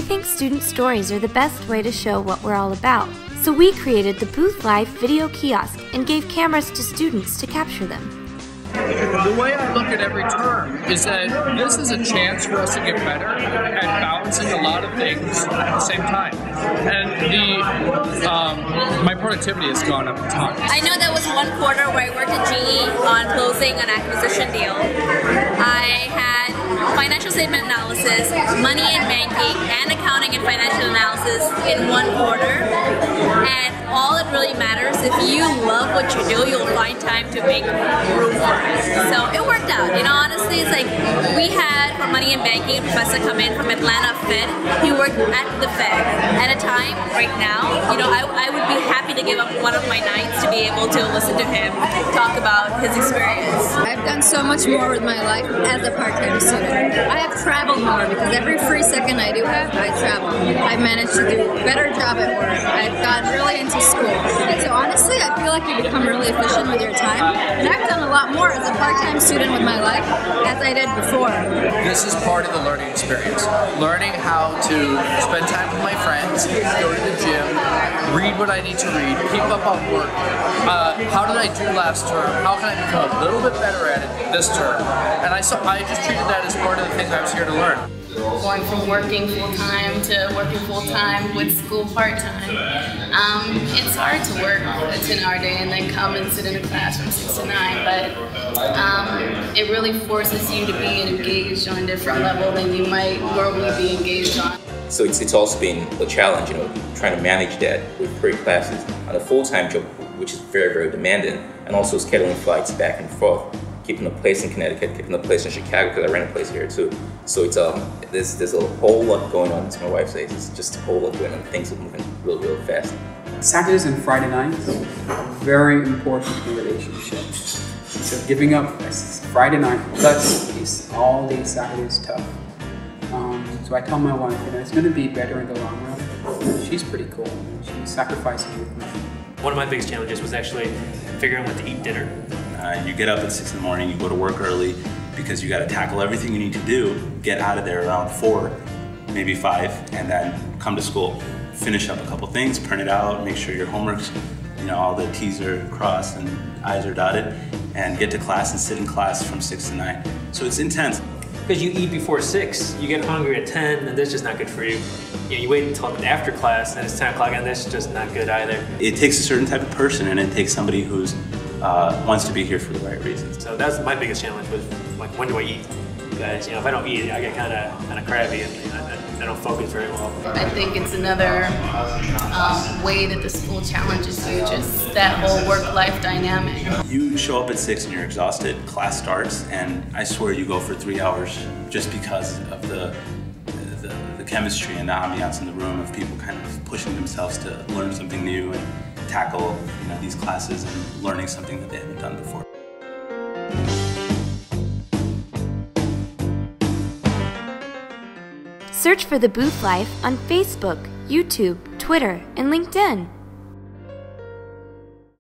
think student stories are the best way to show what we're all about. So we created the Booth Live video kiosk and gave cameras to students to capture them. The way I look at every term is that this is a chance for us to get better at balancing a lot of things at the same time. And my productivity has gone up a ton. I know there was one quarter where I worked at GE on closing an acquisition deal. I had financial statement analysis, money and banking, and accounting and financial analysis in one quarter. And all it really matters, if you love what you do, you'll find time to make room for it. So it worked out. You know, honestly, it's like we had for money and banking a professor come in from Atlanta Fed. He worked at the Fed. At a time, right now, you know, I would be happy to give up one of my nights to be able to listen to him talk about his experience. I've done so much more with my life as a part-time student. I have traveled more because every free second I do have, I travel. I've managed to do a better job at work. I've gotten really into school. And so honestly, I feel like you become really efficient with your time. And I've done a lot more as a part-time student with my life as I did before. This is part of the learning experience. Learning how to spend time with my friends, go to the gym, read what I need to read, keep up on work. How did I do last term? How can I become a little bit better at it this term? And I just treated that as part of the things I was here to learn. Going from working full-time to working full-time with school part-time. It's hard to work a 10-hour day and then come and sit in a class from 6 to 9, but it really forces you to be engaged on a different level than you might normally be engaged on. So it's also been a challenge, you know, trying to manage that with 3 classes on a full-time job, which is very, very demanding, and also scheduling flights back and forth, keeping a place in Connecticut, keeping a place in Chicago, because I rent a place here too. So it's there's a whole lot going on, as my wife says. It's just a whole lot going on. Things are moving real, real fast. Saturdays and Friday nights, very important in a relationship. So giving up Friday night plus is all day Saturdays tough. So I tell my wife, you know, it's going to be better in the long run. She's pretty cool. She's sacrificing with me. One of my biggest challenges was actually figuring out what to eat dinner. You get up at 6 in the morning, you go to work early because you got to tackle everything you need to do, get out of there around 4, maybe 5, and then come to school. Finish up a couple things, print it out, make sure your homework's, you know, all the T's are crossed and I's are dotted, and get to class and sit in class from 6 to 9. So it's intense. Because you eat before 6, you get hungry at 10, and that's just not good for you. You know, you wait until after class, and it's 10 o'clock, and that's just not good either. It takes a certain type of person, and it takes somebody who's wants to be here for the right reasons. So that's my biggest challenge was, like, when do I eat? Because, you know, if I don't eat, I get kind of crabby, and I don't focus very well. I think it's another way that the school challenges you, just that whole work-life dynamic. You show up at 6 and you're exhausted, class starts, and I swear you go for 3 hours just because of the chemistry and the ambiance in the room of people kind of pushing themselves to learn something new and tackle, you know, these classes and learning something that they haven't done before. Search for The Booth Life on Facebook, YouTube, Twitter, and LinkedIn.